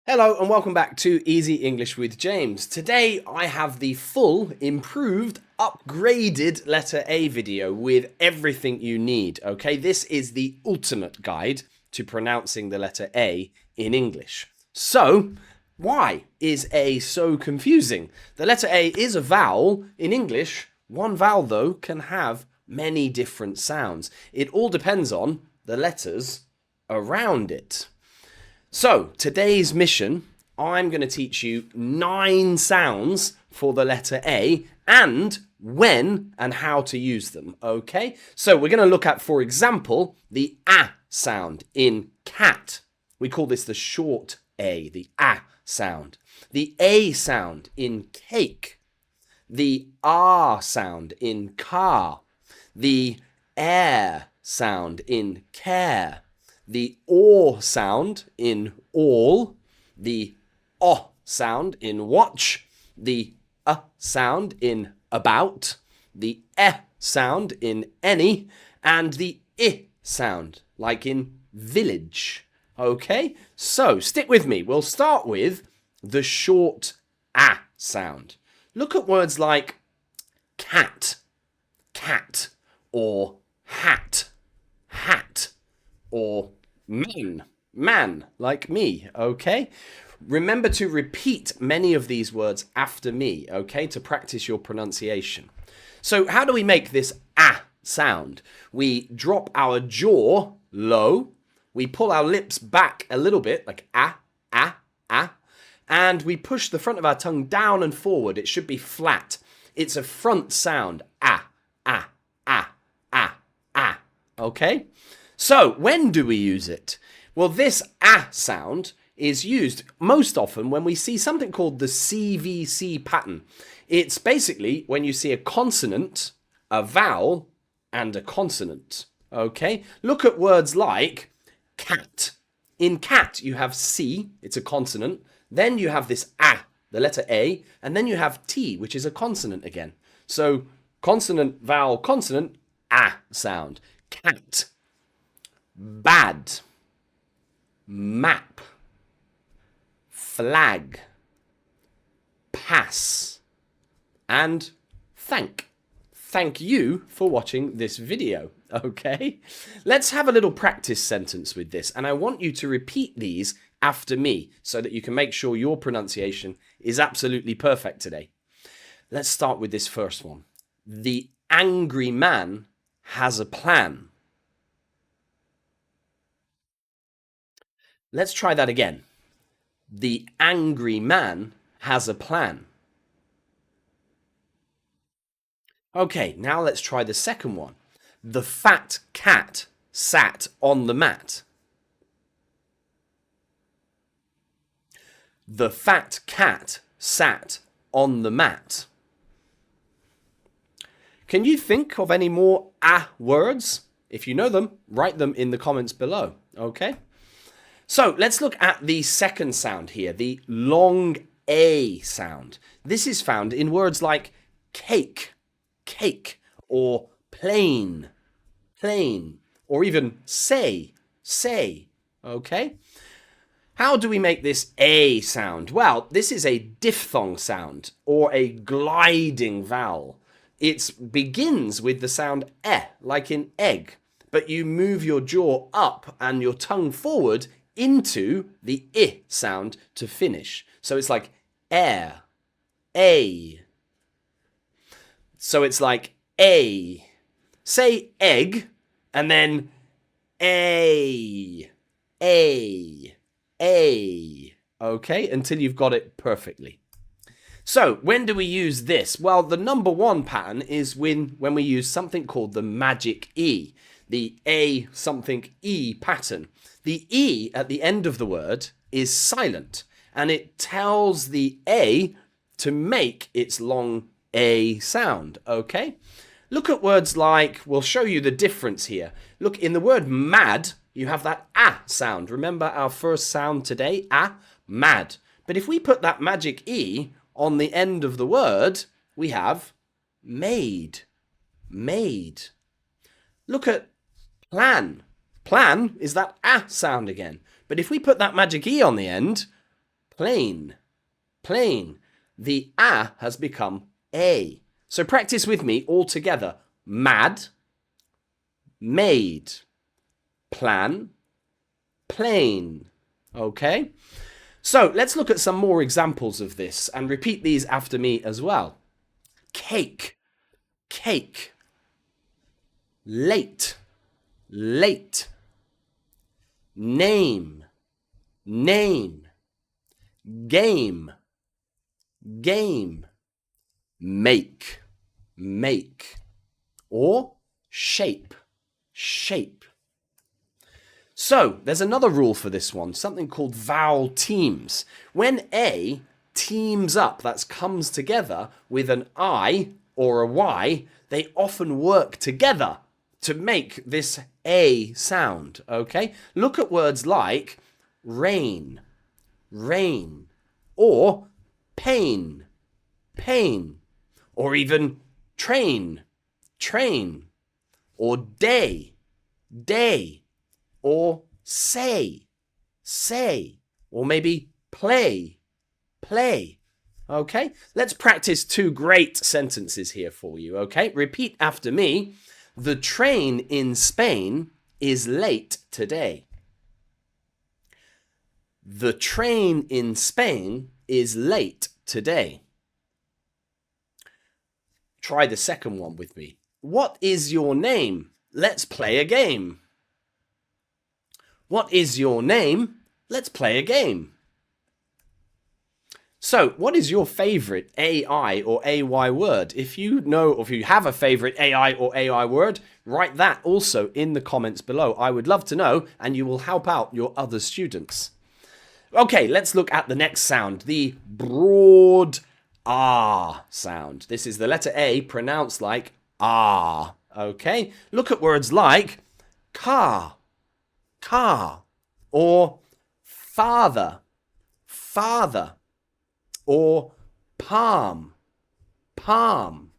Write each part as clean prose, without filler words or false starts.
Hello and welcome back to Easy English with James. Today I have the full, improved, upgraded letter A video with everything you need, okay? This is the ultimate guide to pronouncing the letter A in English. So, why is A so confusing? The letter A is a vowel. In English, one vowel though can have many different sounds. It all depends on the letters around it. So, today's mission, I'm going to teach you 9 sounds for the letter A and when and how to use them, okay? So, we're going to look at, for example, the A sound in cat. We call this the short A, the A sound. The A sound in cake. The R sound in car. The air sound in care. The O sound in all, the O sound in watch, the sound in about, the E sound in any, and the I sound, like in village. Okay, so stick with me. We'll start with the short A sound. Look at words like cat, cat, or hat, hat, or man, like me, okay? Remember to repeat many of these words after me, okay, to practice your pronunciation. So how do we make this A sound? We drop our jaw low, we pull our lips back a little bit, like ah, and we push the front of our tongue down and forward. It should be flat. It's a front sound, ah, okay? So, when do we use it? Well, this A sound is used most often when we see something called the CVC pattern. It's basically when you see a consonant, a vowel, and a consonant. Okay? Look at words like cat. In cat, you have C, it's a consonant. Then you have this A, the letter A, and then you have T, which is a consonant again. So, consonant, vowel, consonant, A sound. Cat. Bad, map, flag, pass, and thank. Thank you for watching this video, okay? Let's have a little practice sentence with this, and I want you to repeat these after me so that you can make sure your pronunciation is absolutely perfect today. Let's start with this first one. The angry man has a plan. Let's try that again. The angry man has a plan. Okay, now let's try the second one. The fat cat sat on the mat. The fat cat sat on the mat. Can you think of any more A words? If you know them, write them in the comments below, okay? So let's look at the second sound here, the long A sound. This is found in words like cake, cake, or plain, plain, or even say, say, okay? How do we make this A sound? Well, this is a diphthong sound, or a gliding vowel. It begins with the sound E, like in egg, but you move your jaw up and your tongue forward into the I sound to finish. So it's like air, A. So it's like A. Say egg, and then A. Okay, until you've got it perfectly. So, when do we use this? Well, the number one pattern is when we use something called the magic E, the A something E pattern. The E at the end of the word is silent, and it tells the A to make its long A sound, okay? Look at words like, we'll show you the difference here. Look, in the word mad, you have that A sound. Remember our first sound today? A, mad. But if we put that magic E on the end of the word, we have made, made. Look at plan. Plan is that A sound again. But if we put that magic E on the end, Plain. Plain. The A has become A. So practice with me all together. Mad, made, plan, plain. Okay? So let's look at some more examples of this and repeat these after me as well. Cake, cake. Late, late. Name, name. Game, game. Make, make. Or shape, shape. So there's another rule for this one, something called vowel teams. When A teams up, that comes together with an I or a Y, they often work together to make this A sound, okay? Look at words like rain, rain, or pain, pain, or even train, train, or day, day, or say, say, or maybe play, play. Okay, let's practice two great sentences here for you, okay? Repeat after me. The train in Spain is late today. The train in Spain is late today. Try the second one with me. What is your name? Let's play a game. What is your name? Let's play a game. So, what is your favorite AI or AY word? If you know, or if you have a favorite AI or AI word, write that also in the comments below. I would love to know, and you will help out your other students. Okay, let's look at the next sound, the broad R sound. This is the letter A pronounced like R. Okay, look at words like car, car, or father, father, or palm, palm.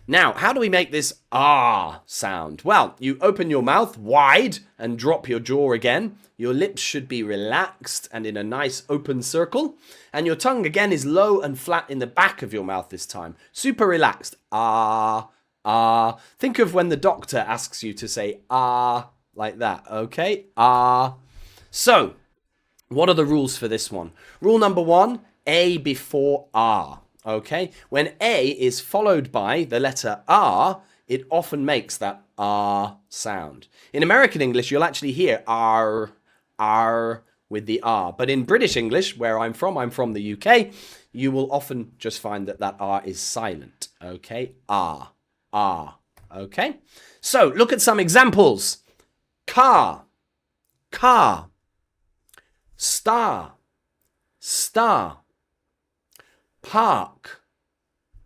Now, how do we make this R sound? Well, you open your mouth wide and drop your jaw again. Your lips should be relaxed and in a nice open circle. And your tongue again is low and flat in the back of your mouth this time. Super relaxed. Ah, ah. Think of when the doctor asks you to say ah like that, okay? Ah. So, what are the rules for this one? Rule number one, A before R. Okay, when A is followed by the letter R, it often makes that R sound. In American English, you'll actually hear R, R with the R. But in British English, where I'm from the UK, you will often just find that that R is silent. Okay, R, R. Okay, so look at some examples. Car, car. Star, star. Park,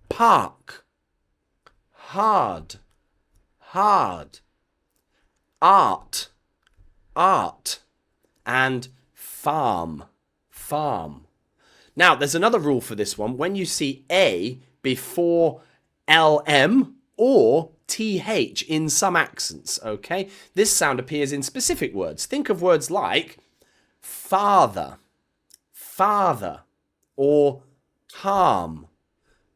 park. Hard, hard. Art, art. And farm, farm. Now, there's another rule for this one. When you see A before LM or TH in some accents, okay? This sound appears in specific words. Think of words like father, father, or calm,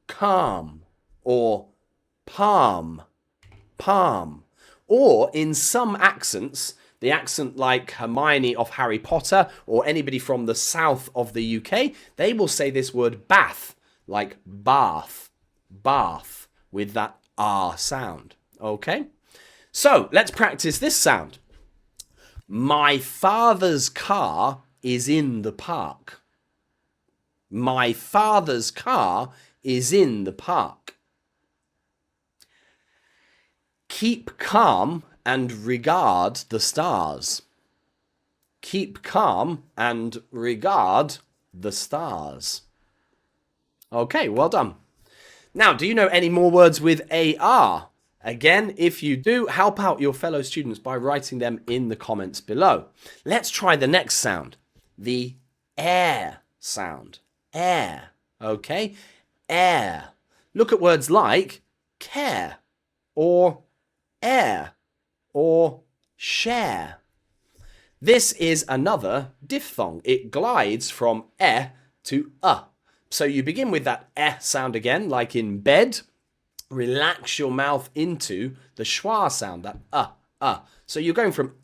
calm, or palm, palm. Or in some accents, the accent like Hermione of Harry Potter or anybody from the south of the UK, they will say this word bath, like bath, bath, with that R sound. Okay? So, let's practice this sound. My father's car is in the park. My father's car is in the park. Keep calm and regard the stars. Keep calm and regard the stars. Okay, well done. Now, do you know any more words with AR? Again, if you do, help out your fellow students by writing them in the comments below. Let's try the next sound, the air sound. Air, okay? Air. Look at words like care, or air, or share. This is another diphthong. It glides from to So you begin with that sound again, like in bed. Relax your mouth into the schwa sound, that So you're going from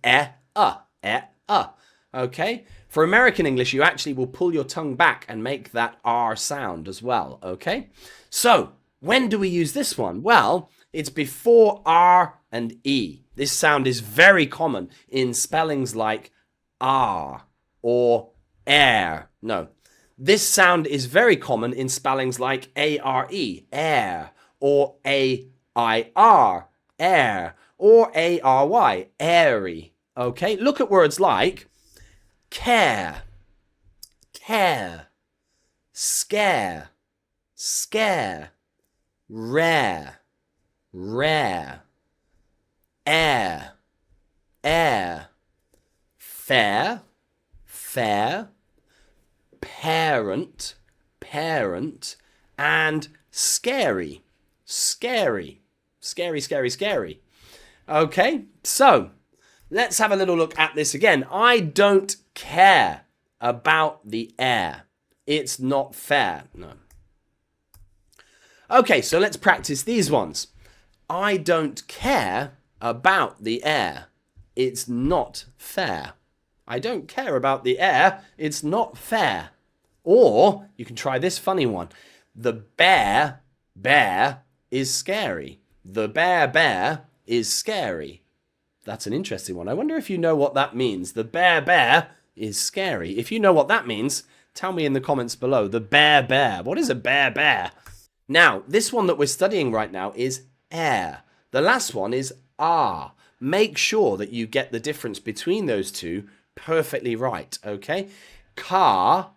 Okay? For American English, you actually will pull your tongue back and make that R sound as well, okay? So, when do we use this one? Well, it's before R and E. This sound is very common in spellings like R or air. No. This sound is very common in spellings like A-R-E, air, or A-I-R, air, or A-R-Y, airy. Okay? Look at words like care, care, scare, scare, rare, rare, air, air, fair, fair, parent, parent, and scary, scary, scary, scary, scary. Okay, so let's have a little look at this again. I don't care about the air. It's not fair. No. Okay, so let's practice these ones. I don't care about the air. It's not fair. I don't care about the air. It's not fair. Or you can try this funny one. The bear is scary. The bear is scary. That's an interesting one. I wonder if you know what that means. The bear is scary. If you know what that means, tell me in the comments below. The bear. What is a bear? Now, this one that we're studying right now is air. The last one is R. Make sure that you get the difference between those two perfectly right, okay? Car,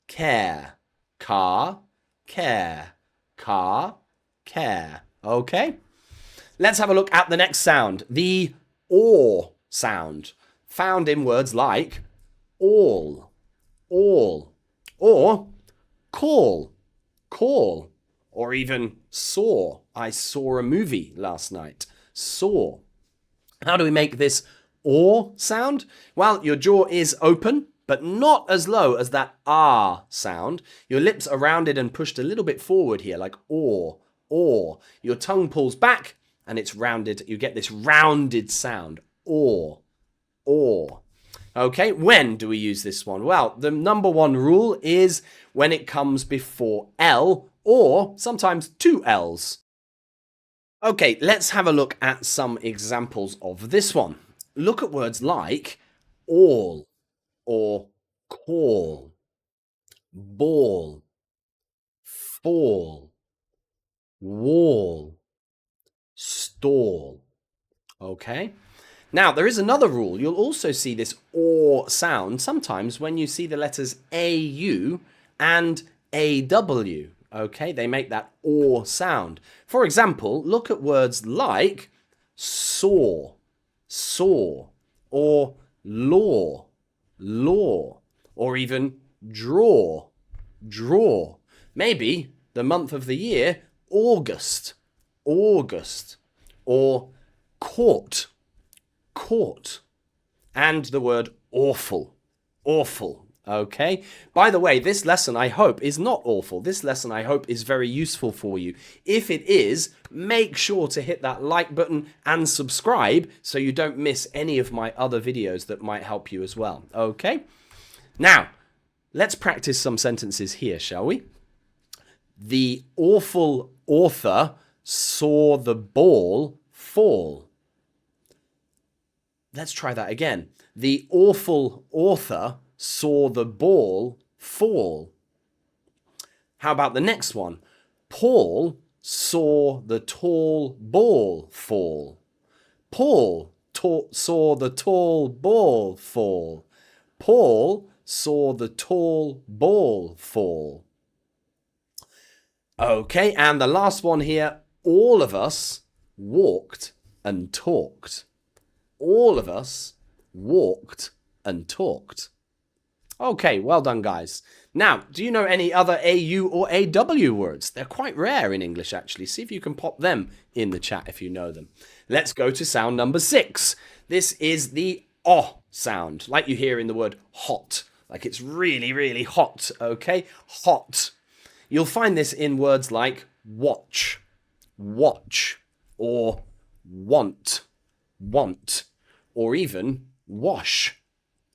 care. Car, care. Car, care. Okay? Let's have a look at the next sound. The or sound, found in words like all, or call, or even saw. I saw a movie last night. Saw. How do we make this or sound? Well, your jaw is open, but not as low as that R sound. Your lips are rounded and pushed a little bit forward here, like or. Your tongue pulls back and it's rounded. You get this rounded sound, or. Okay, when do we use this one? Well, the number one rule is when it comes before L or sometimes two L's. Okay, let's have a look at some examples of this one. Look at words like all or call, ball, fall, wall, stall. Okay? Now, there is another rule. You'll also see this or sound sometimes when you see the letters AU and AW. Okay? They make that or sound. For example, look at words like saw, or law, or even draw. Maybe the month of the year, August, or court, and the word awful. Okay? By the way, this lesson, I hope, is not awful. This lesson, I hope, is very useful for you. If it is, make sure to hit that like button and subscribe so you don't miss any of my other videos that might help you as well. Okay? Now, let's practice some sentences here, shall we? The awful author saw the ball fall. Let's try that again. The awful author saw the ball fall. How about the next one? Paul saw the tall ball fall. Paul saw the tall ball fall. Paul saw the tall ball fall. Okay, and the last one here. All of us walked and talked. All of us walked and talked. Okay, well done, guys. Now, do you know any other AU or AW words? They're quite rare in English, actually. See if you can pop them in the chat if you know them. Let's go to sound number 6. This is the oh sound, like you hear in the word hot, like it's really, really hot, okay? Hot. You'll find this in words like watch, watch, or want, want, or even wash,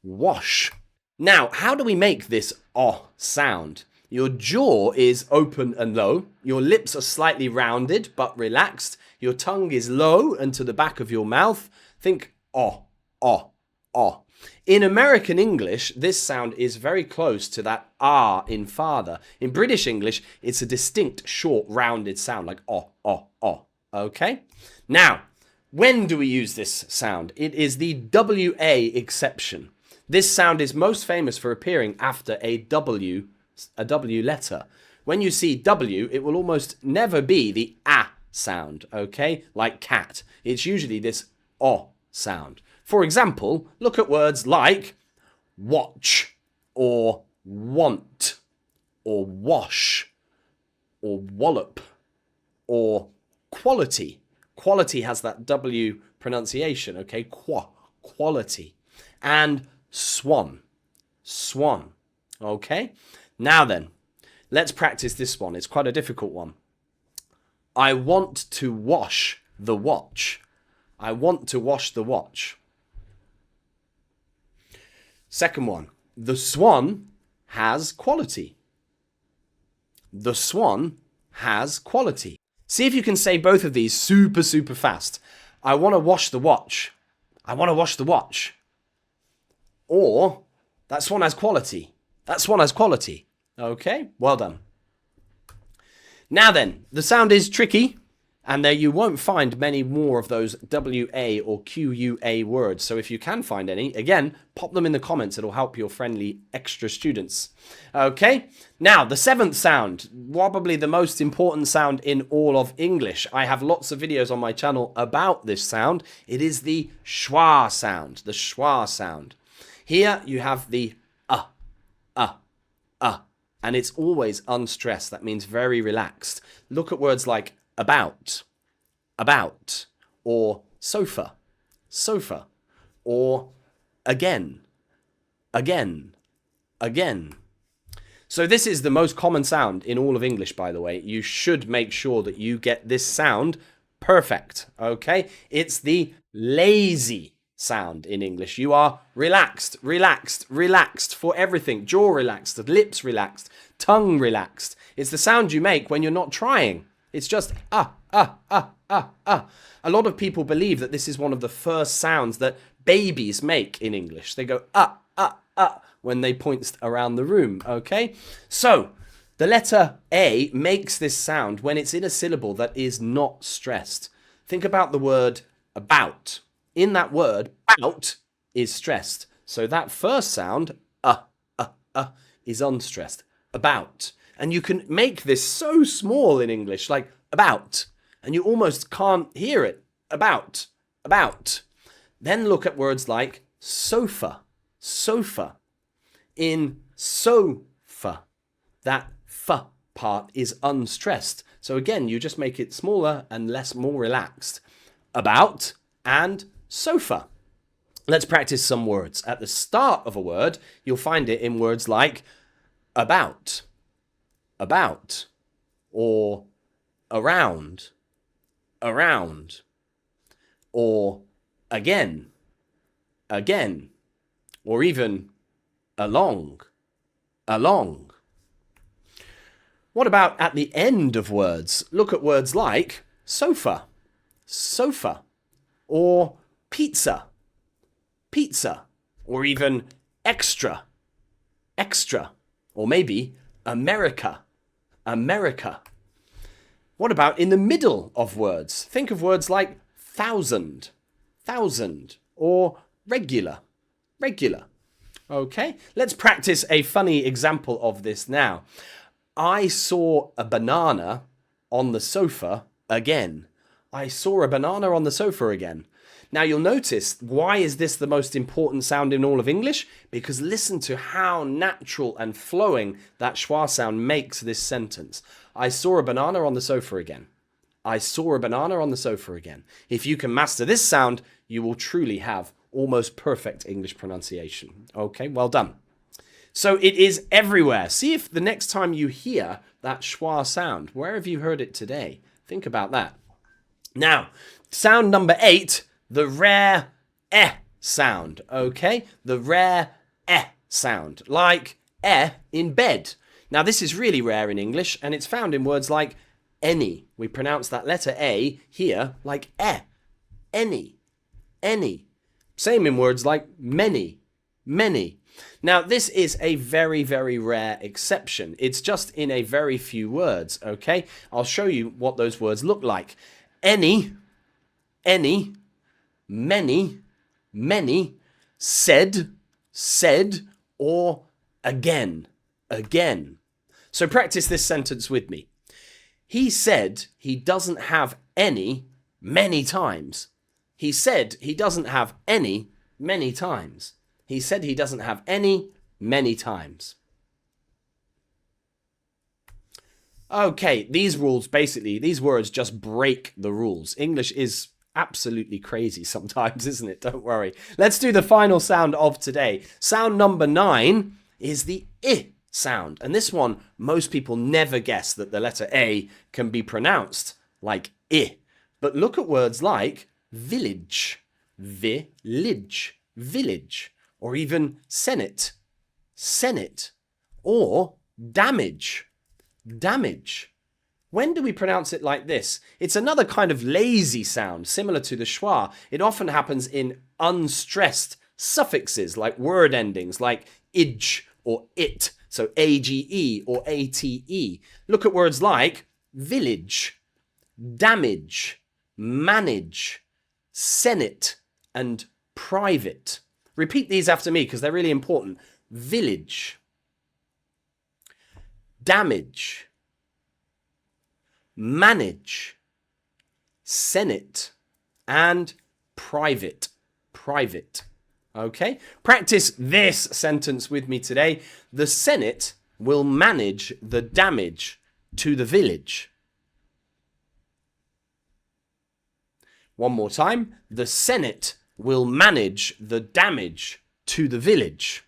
wash. Now, how do we make this oh sound? Your jaw is open and low. Your lips are slightly rounded but relaxed. Your tongue is low and to the back of your mouth. Think oh, oh, oh. In American English, this sound is very close to that ah in father. In British English, it's a distinct, short, rounded sound like oh, oh, oh. Okay? Now, when do we use this sound? It is the WA exception. This sound is most famous for appearing after a W letter. When you see W, it will almost never be the ah sound, okay? Like cat. It's usually this oh sound. For example, look at words like watch, or want, or wash, or wallop, or quality. Quality has that W pronunciation, okay? Quality. And swan, swan, okay? Now then, let's practice this one. It's quite a difficult one. I want to wash the watch. I want to wash the watch. Second one. The swan has quality. The swan has quality. See if you can say both of these super, super fast. I want to wash the watch. I want to wash the watch. Or, that swan has quality. That swan has quality. Okay, well done. Now then, the sound is tricky, and there you won't find many more of those WA or QUA words. So if you can find any, again, pop them in the comments. It'll help your friendly extra students. Okay, now the seventh sound, probably the most important sound in all of English. I have lots of videos on my channel about this sound. It is the schwa sound, the schwa sound. Here you have the and it's always unstressed. That means very relaxed. Look at words like about, or sofa, sofa, or again. So this is the most common sound in all of English, by the way. You should make sure that you get this sound perfect, okay? It's the lazy sound in English. You are relaxed for everything. Jaw relaxed, lips relaxed, tongue relaxed. It's the sound you make when you're not trying. It's just A lot of people believe that this is one of the first sounds that babies make in English. They go when they point around the room, okay? So, the letter A makes this sound when it's in a syllable that is not stressed. Think about the word about. In that word, out is stressed. So that first sound, is unstressed. About. And you can make this so small in English, like about. And you almost can't hear it. About. Then look at words like sofa. Sofa. In sofa, that f part is unstressed. So again, you just make it smaller and more relaxed. About and sofa. Let's practice some words. At the start of a word, you'll find it in words like about, or around, or again, or even along. What about at the end of words? Look at words like sofa, or pizza, or even extra, or maybe America. What about in the middle of words? Think of words like thousand, or regular. Okay, let's practice a funny example of this now. I saw a banana on the sofa again. I saw a banana on the sofa again. Now you'll notice, why is this the most important sound in all of English? Because listen to how natural and flowing that schwa sound makes this sentence. I saw a banana on the sofa again. I saw a banana on the sofa again. If you can master this sound, you will truly have almost perfect English pronunciation. Okay, well done. So it is everywhere. See if the next time you hear that schwa sound, where have you heard it today? Think about that. Now, sound number 8, the rare eh sound, okay? The rare eh sound, like eh in bed. Now, this is really rare in English, and it's found in words like any. We pronounce that letter A here like eh. Any. Any. Same in words like many. Many. Now, this is a very, very rare exception. It's just in a very few words, okay? I'll show you what those words look like. Any, many, many, said, or again, again. So practice this sentence with me. He said he doesn't have any many times. He said he doesn't have any many times. He said he doesn't have any many times. Okay, these rules, basically, these words just break the rules. English is absolutely crazy sometimes, isn't it? Don't worry. Let's do the final sound of today. Sound number 9 is the I sound. And this one, most people never guess that the letter A can be pronounced like I. But look at words like village, village, village, or even senate, senate, or damage, damage. When do we pronounce it like this? It's another kind of lazy sound, similar to the schwa. It often happens in unstressed suffixes, like word endings, like ij or it, so age or ate. Look at words like village, damage, manage, senate, and private. Repeat these after me because they're really important. Village, damage, manage, senate, and private. Private. Okay? Practice this sentence with me today. The Senate will manage the damage to the village. One more time. The Senate will manage the damage to the village.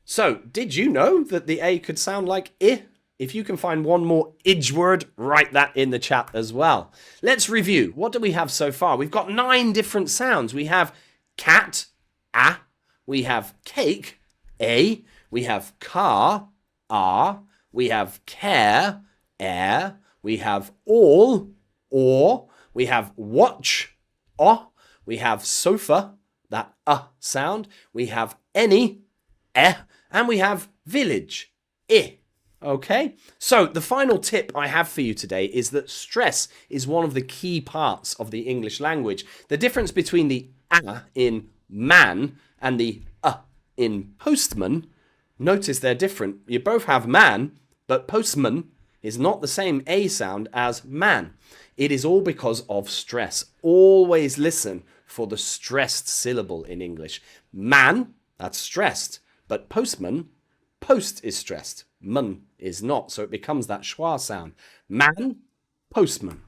So, did you know that the A could sound like I? If you can find one more ij word, write that in the chat as well. Let's review. What do we have so far? We've got 9 different sounds. We have cat, a. We have cake, a. We have car, a. We have care, air. We have all, or. We have watch, o. We have sofa, that sound. We have any, eh. And we have village, I. Okay, so the final tip I have for you today is that stress is one of the key parts of the English language. The difference between the a in man and the in postman, notice they're different. You both have man, but postman is not the same A sound as man. It is all because of stress. Always listen for the stressed syllable in English. Man, that's stressed, but postman, post is stressed. Man is not, so it becomes that schwa sound. Man, postman.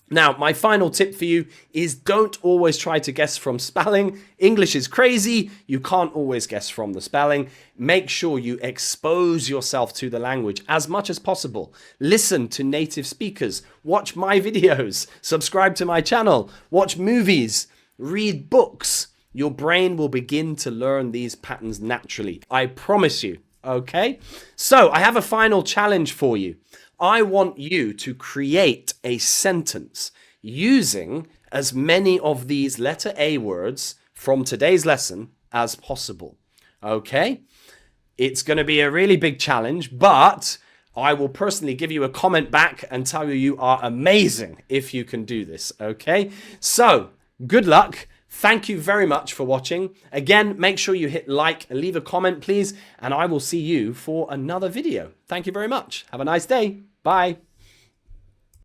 Now, my final tip for you is don't always try to guess from spelling. English is crazy. You can't always guess from the spelling. Make sure you expose yourself to the language as much as possible. Listen to native speakers. Watch my videos. Subscribe to my channel. Watch movies. Read books. Your brain will begin to learn these patterns naturally. I promise you. Okay? So, I have a final challenge for you. I want you to create a sentence using as many of these letter A words from today's lesson as possible. Okay? It's going to be a really big challenge, but I will personally give you a comment back and tell you you are amazing if you can do this. Okay? So, good luck. Thank you very much for watching. Again, make sure you hit like and leave a comment, please. And I will see you for another video. Thank you very much. Have a nice day. Bye.